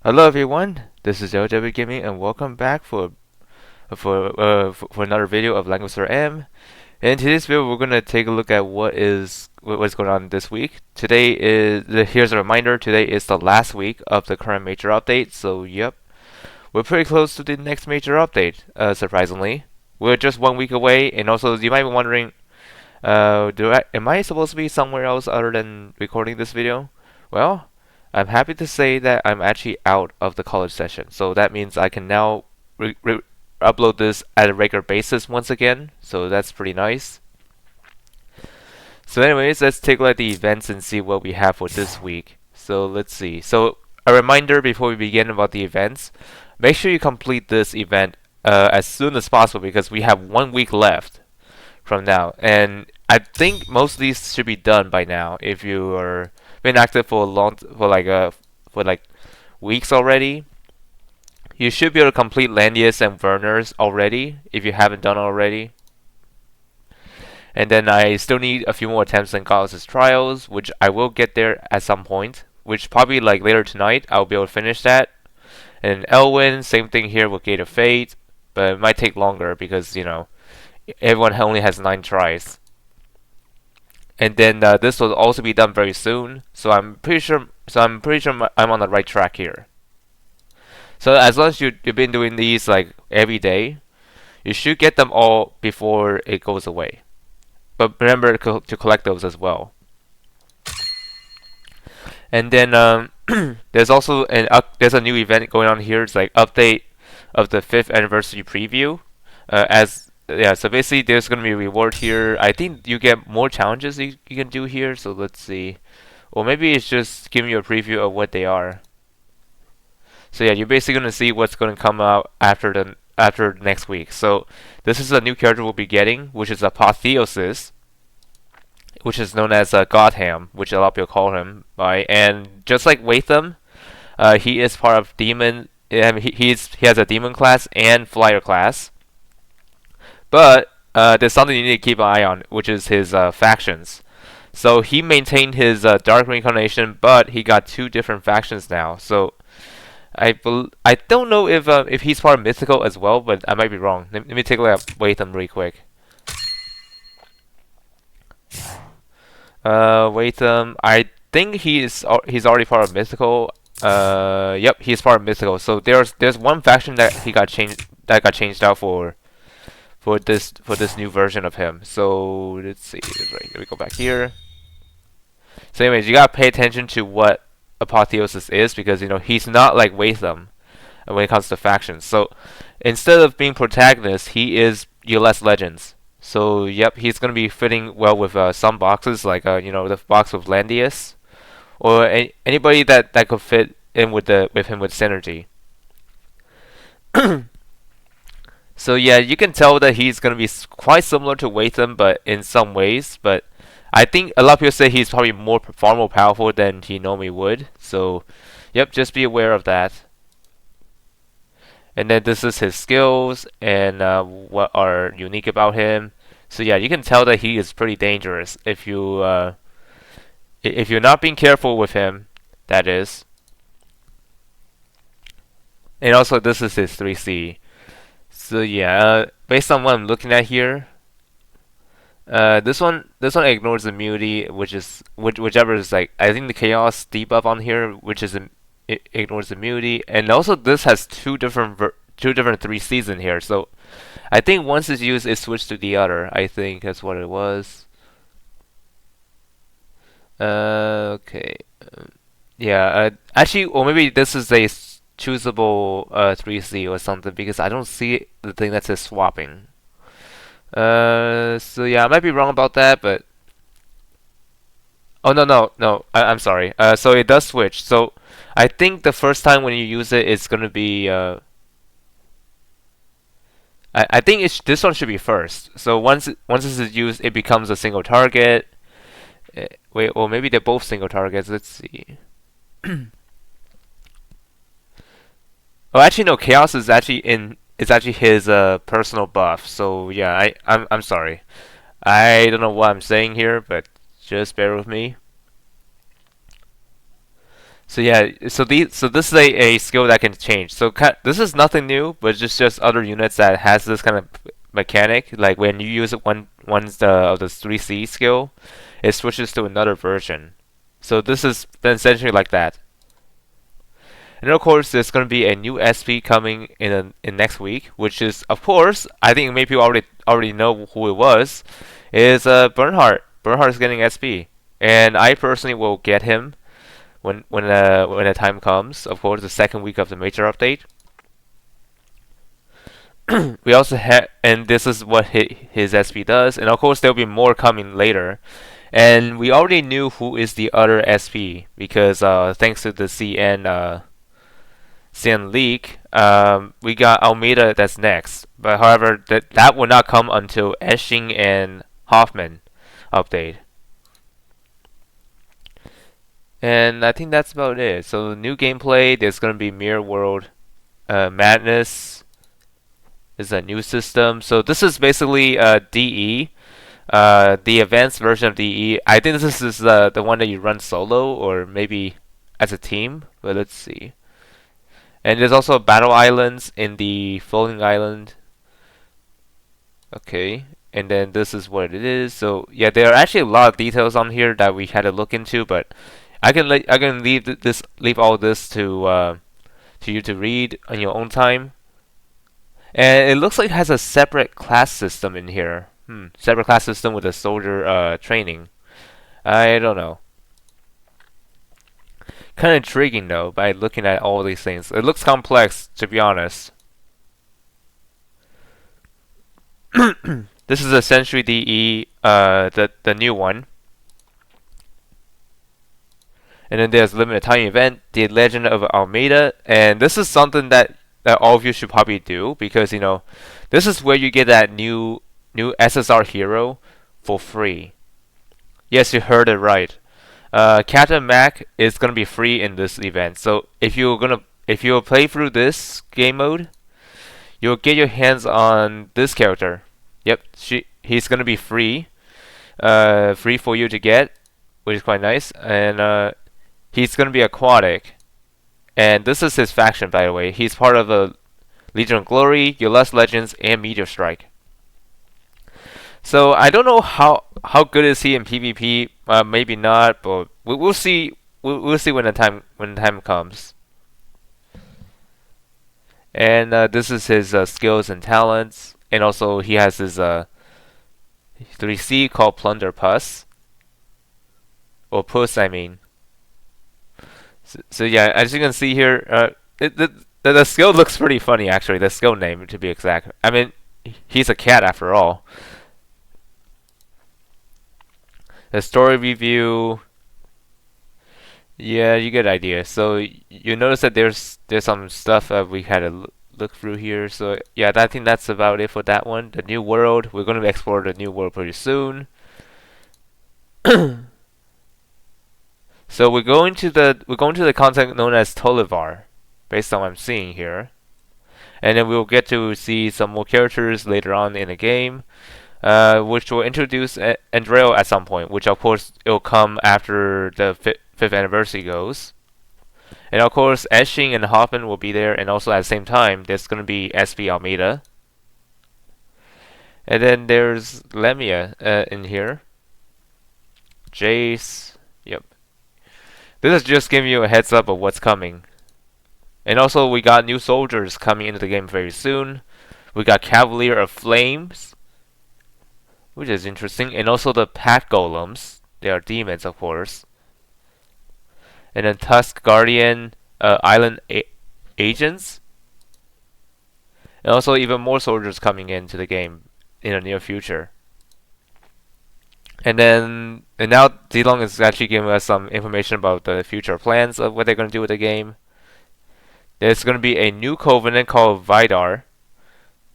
Hello everyone, this is LW Gaming and welcome back for another video of Langrisser M. In today's video, we're gonna take a look at what's going on this week. Here's a reminder. Today is the last week of the current major update. So yep, we're pretty close to the next major update. Surprisingly, we're just 1 week away. And also, you might be wondering, am I supposed to be somewhere else other than recording this video? Well, I'm happy to say that I'm actually out of the college session, so that means I can now upload this at a regular basis once again, so that's pretty nice. So anyways, let's take a look at the events and see what we have for this week. So let's see. So a reminder before we begin about the events, make sure you complete this event as soon as possible because we have 1 week left from now, and I think most of these should be done by now if you are been active for like weeks already. You should be able to complete Landius and Werner's already if you haven't done already. And then I still need a few more attempts on Gauss' trials, which I will get there at some point, which probably like later tonight I'll be able to finish that. And Elwyn, same thing here with Gate of Fate, but it might take longer because everyone only has 9 tries. And then this will also be done very soon, so I'm pretty sure. I'm on the right track here. So as long as you've been doing these like every day, you should get them all before it goes away. But remember to collect those as well. And then there's also there's a new event going on here. It's like update of the 5th anniversary preview. So basically there's gonna be a reward here. I think you get more challenges you can do here. So let's see. Or maybe it's just giving you a preview of what they are. So yeah, you're basically gonna see what's gonna come out after next week. So this is a new character we'll be getting, which is Apotheosis, which is known as Godham, which a lot of people call him by. And just like Watham, he is part of Demon. He has a Demon class and Flyer class. But there's something you need to keep an eye on, which is his factions. So he maintained his Dark Reincarnation, but he got 2 different factions now. So I don't know if he's part of Mythical as well, but I might be wrong. Let me take a look at Watham really quick. Watham, I think he's already part of Mythical. Yep, he's part of Mythical. So there's one faction that got changed out for this new version of him. So let's see. Right, let me go back here. So anyways, you gotta pay attention to what Apotheosis is because he's not like Watham when it comes to factions. So instead of being protagonist, he is ULS Legends. So yep, he's gonna be fitting well with some boxes like the box with Landius or anybody that could fit in with him with synergy. So yeah, you can tell that he's gonna be quite similar to Watham, but in some ways. But I think a lot of people say he's probably far more powerful than he normally would. So, yep, just be aware of that. And then this is his skills and what are unique about him. So yeah, you can tell that he is pretty dangerous if you're not being careful with him. That is. And also, this is his 3C. So yeah, based on what I'm looking at here, this one ignores immunity, whichever is like I think the chaos debuff on here, which is it ignores immunity, and also this has two different 3Cs in here. So I think once it's used, it switched to the other. I think that's what it was. Okay. Yeah. Actually, or maybe this is a choosable 3C or something because I don't see the thing that says swapping. So yeah, I might be wrong about that, but oh no, I'm sorry. So it does switch. So I think the first time when you use it, it's gonna be I think this one should be first. So once this is used, it becomes a single target. Wait, or maybe they're both single targets. Let's see. Oh, actually no. Chaos is actually his personal buff. So yeah, I'm sorry. I don't know what I'm saying here, but just bear with me. So yeah, so this is a skill that can change. So this is nothing new, but just other units that has this kind of mechanic. Like when you use it once the of the 3C skill, it switches to another version. So this is essentially like that. And of course, there's going to be a new SP coming in next week, which is, of course, I think maybe you already know who it was. Is Bernhardt. Bernhardt is getting SP, and I personally will get him when the time comes. Of course, the second week of the major update. We also have, and this is what his SP does, and of course there'll be more coming later. And we already knew who is the other SP because thanks to the CN leak, we got Almeida that's next. But however, that will not come until Esching and Hoffman update. And I think that's about it. So new gameplay, there's gonna be Mirror World Madness is a new system. So this is basically DE, the advanced version of DE. I think this is the one that you run solo or maybe as a team. But let's see. And there's also battle islands in the floating island. Okay, and then this is what it is. So yeah, there are actually a lot of details on here that we had to look into, but I can leave all this to you to read on your own time. And it looks like it has a separate class system in here. Separate class system with a soldier training. I don't know. Kind of intriguing though by looking at all these things. It looks complex to be honest. This is a Century DE, the new one. And then there's limited time event, the Legend of Almeida, and this is something that all of you should probably do because this is where you get that new SSR hero for free. Yes, you heard it right. Captain Mac is gonna be free in this event. So if you play through this game mode, you'll get your hands on this character. Yep, he's gonna be free, free for you to get, which is quite nice. And he's gonna be aquatic, and this is his faction, by the way. He's part of the Legion of Glory, Your Lust Legends, and Meteor Strike. So I don't know how good is he in PvP. Maybe not, but we'll see. We'll see when the time comes. And this is his skills and talents, and also he has his 3C called Plunder Puss, or Puss, I mean. So yeah, as you can see here, the skill looks pretty funny actually. The skill name, to be exact. I mean, he's a cat after all. The story review. Yeah, you get the idea. So you notice that there's some stuff we had to look through here. So yeah, I think that's about it for that one. The new world. We're going to explore the new world pretty soon. So we're going to the content known as Tolivar, based on what I'm seeing here, and then we'll get to see some more characters later on in the game, which will introduce Andreo at some point, which of course it'll come after the fifth anniversary goes. And of course, Esching and Hoffman will be there, and also at the same time, there's going to be SB Almeida. And then there's Lemia in here. Jace. Yep. This is just giving you a heads up of what's coming. And also, we got new soldiers coming into the game very soon. We got Cavalier of Flames, which is interesting. And also the Pack Golems. They are demons, of course. And then Tusk Guardian Island Agents. And also even more soldiers coming into the game in the near future. And now Zilong is actually giving us some information about the future plans of what they're going to do with the game. There's going to be a new covenant called Vidar.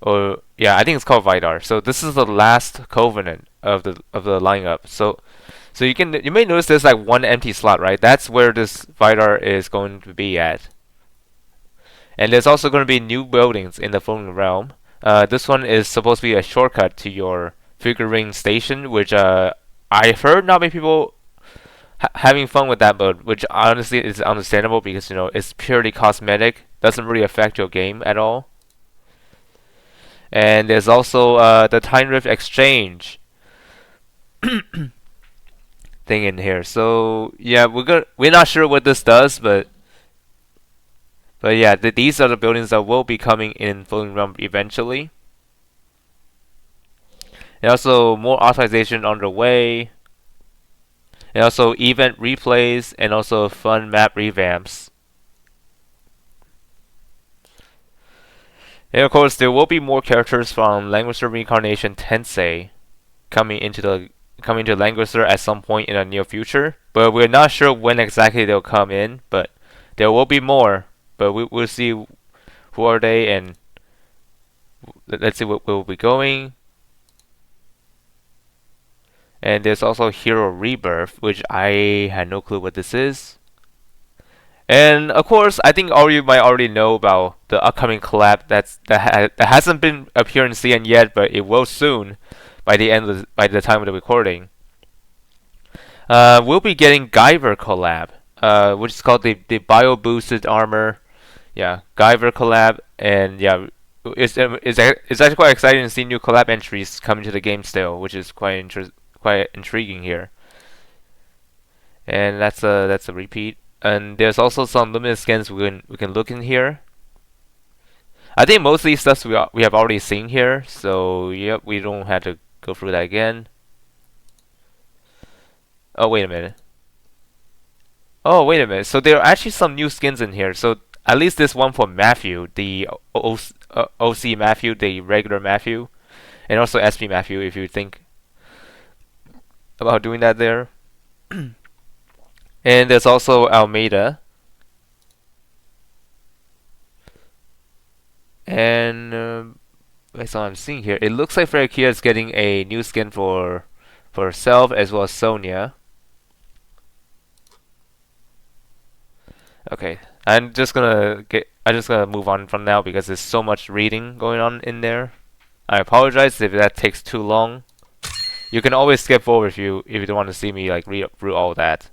Or yeah, I think it's called Vidar. So this is the last covenant of the lineup. So you may notice there's like one empty slot, right? That's where this Vidar is going to be at. And there's also going to be new buildings in the Floating Realm. This one is supposed to be a shortcut to your figurine station, which I've heard not many people having fun with that mode, which honestly is understandable because it's purely cosmetic, doesn't really affect your game at all. And there's also the Time Rift Exchange thing in here. So yeah, we're not sure what this does, but yeah, these are the buildings that will be coming in Floating Realm eventually. And also more authorization on the way. And also event replays and also fun map revamps. And of course, there will be more characters from Langrisser Reincarnation Tensei coming into Langrisser at some point in the near future. But we're not sure when exactly they'll come in. But there will be more. But we'll see who are they, and let's see what will be going. And there's also Hero Rebirth, which I had no clue what this is. And of course, I think all you might already know about the upcoming collab that hasn't been appearing in CN yet, but it will soon by by the time of the recording. We'll be getting Guyver collab, which is called the Bio Boosted Armor. Yeah, Guyver collab, and yeah, it's actually quite exciting to see new collab entries coming to the game still, which is quite intriguing here. And that's a repeat. And there's also some limited skins we can look in here. I think most of these stuff we have already seen here, so yep, we don't have to go through that again. Oh wait a minute. Oh wait a minute. So there are actually some new skins in here. So at least this one for Matthew, the OC Matthew, the regular Matthew, and also SP Matthew, if you think about doing that there. And there's also Almeida. And based on what I'm seeing here, it looks like Freyakia is getting a new skin for herself as well as Sonya. Okay, I'm just gonna move on from now because there's so much reading going on in there. I apologize if that takes too long. You can always skip forward if you don't want to see me like read through all that.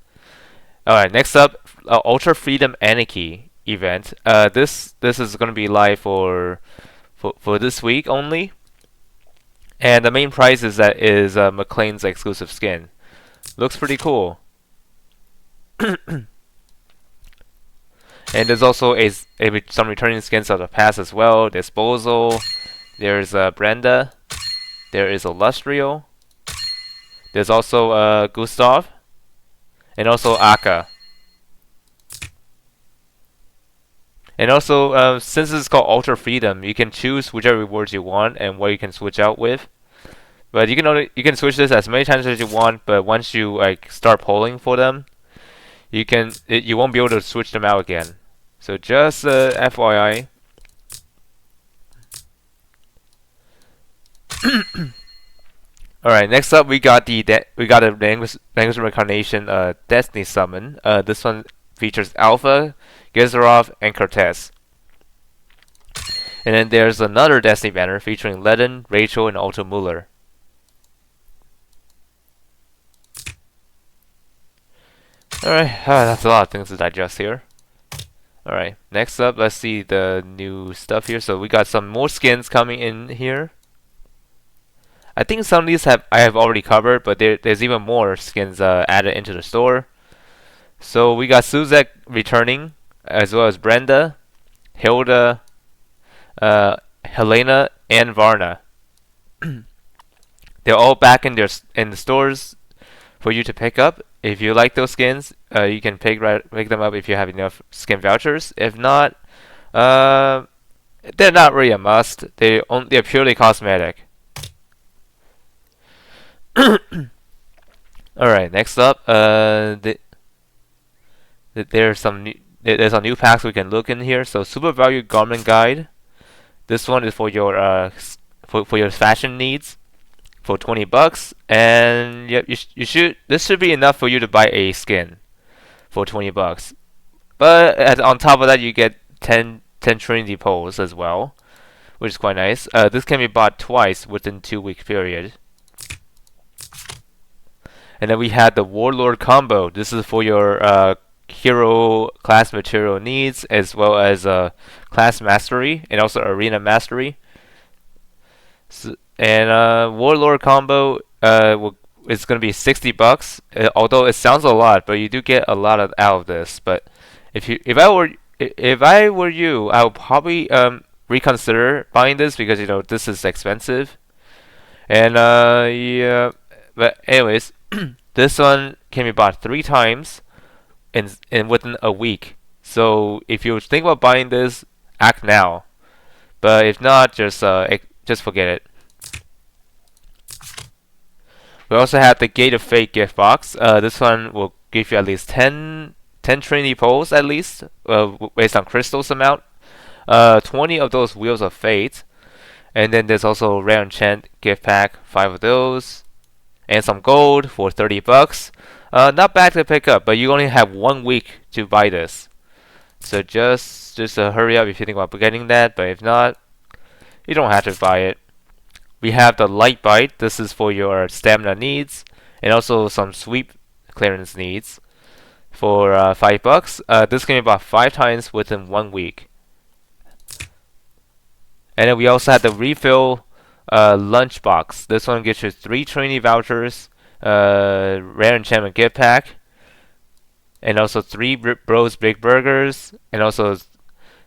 Alright, next up, Ultra Freedom Aniki event. This is gonna be live for this week only, and the main prize is McClaine's exclusive skin. Looks pretty cool. And there's also some returning skins of the past as well. There's Bozo, there's Brenda, there is Illustrio, there's also Gustav, and also Aka. And also, since it's called Ultra Freedom, you can choose whichever rewards you want and what you can switch out with. But you can switch this as many times as you want. But once you like start polling for them, you won't be able to switch them out again. So just FYI. All right, next up we got a Langrisser Reincarnation Destiny summon. This one features Alpha, Gizarov, and Cortez. And then there's another Destiny banner featuring Ledin, Rachel, and Otto Muller. Alright, that's a lot of things to digest here. Alright, next up, let's see the new stuff here. So we got some more skins coming in here. I think some of these I have already covered, but there's even more skins added into the store. So we got Suzek returning, as well as Brenda, Hilda, Helena, and Varna. They're all back in the stores for you to pick up. If you like those skins, you can pick them up if you have enough skin vouchers. If not, they're not really a must. They're purely cosmetic. Alright, next up, there's some new packs we can look in here. So Super Value Garment Guide. This one is for your for your fashion needs for $20, and yep, this should be enough for you to buy a skin for $20. But on top of that, you get 10 Trinity poles as well, which is quite nice. This can be bought twice within 2-week period. And then we had the Warlord combo. This is for your hero class material needs as well as class mastery and also arena mastery. And Warlord combo it's gonna be $60. Although it sounds a lot, but you do get a lot out of this. But if I were you, I would probably reconsider buying this because this is expensive. And yeah, but anyways, this one can be bought 3 times in within a week. So if you think about buying this, act now. But if not, just forget it. We also have the Gate of Fate gift box. This one will give you at least 10 Trinity poles at least, based on crystals amount. 20 of those Wheels of Fate. And then there's also Rare Enchant gift pack, 5 of those. And some gold for $30. Not bad to pick up, but you only have 1 week to buy this. So just hurry up if you think about getting that, but if not, you don't have to buy it. We have the Light Bite. This is for your stamina needs and also some sweep clearance needs for $5. This can be bought 5 times within 1 week. And then we also have the Refill lunch box. This one gets you 3 Trinity vouchers, Rare Enchantment gift pack, and also 3 Bros Big Burgers, and also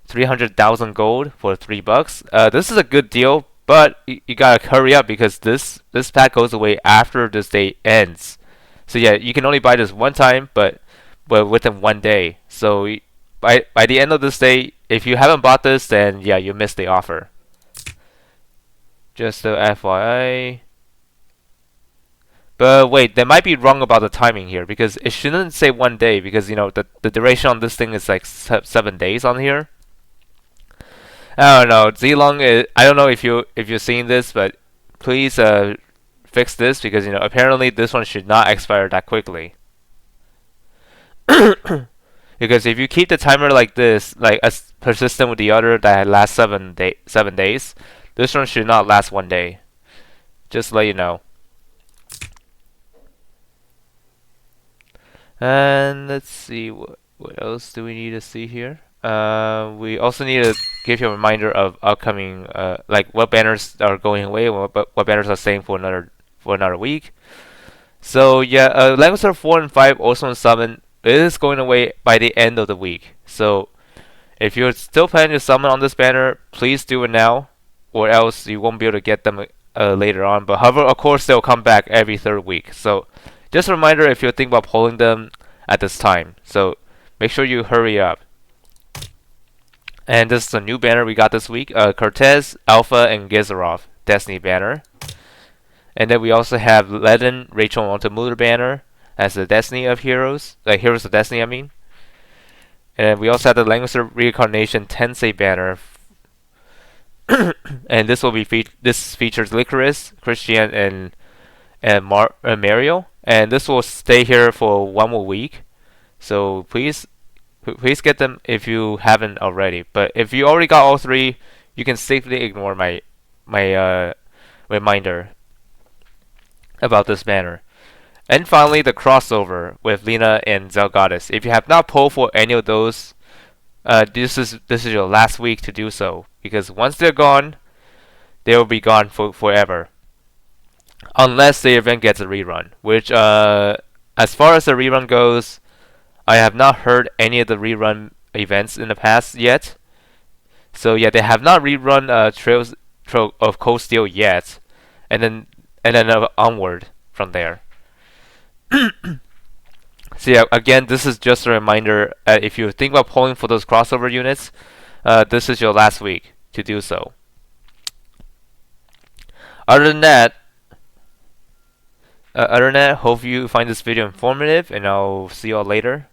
300,000 gold for $3. This is a good deal, but you gotta hurry up because this pack goes away after this day ends. So yeah, you can only buy this 1 time, but within 1 day. So by the end of this day, if you haven't bought this, then yeah, you missed the offer. Just a FYI. But wait, they might be wrong about the timing here because it shouldn't say 1 day because the duration on this thing is like 7 days on here. I don't know. Zilong, I don't know if you're seeing this, but please fix this because apparently this one should not expire that quickly. Because if you keep the timer like this, like as persistent with the other that lasts 7 days, this one should not last 1 day. Just to let you know. And let's see what else do we need to see here. We also need to give you a reminder of upcoming, like what banners are going away and what banners are staying for another week. So yeah, Langrisser 4 and 5 also summon is going away by the end of the week. So if you're still planning to summon on this banner, please do it now, or else you won't be able to get them later on. But however, of course, they'll come back every 3rd week. So just a reminder if you're thinking about pulling them at this time. So make sure you hurry up. And this is a new banner we got this week. Cortez, Alpha, and Gizarov Destiny banner. And then we also have Ledin, Rachel, and Altamuller banner as the Destiny of Heroes. Like Heroes of Destiny, I mean. And we also have the Langrisser Reincarnation Tensei banner. And this will be this features Licorice, Christian, and Mario. And this will stay here for 1 more week. So please get them if you haven't already. But if you already got all 3, you can safely ignore my reminder about this banner. And finally, the crossover with Lina and Zelgoddess. If you have not pulled for any of those, this is your last week to do so because once they're gone, they will be gone forever. Unless the event gets a rerun, which as far as the rerun goes, I have not heard any of the rerun events in the past yet. So yeah, they have not rerun Trail of Cold Steel yet, and then onward from there. So yeah, again, this is just a reminder. If you think about pulling for those crossover units, this is your last week to do so. Other than that, hope you find this video informative, and I'll see you all later.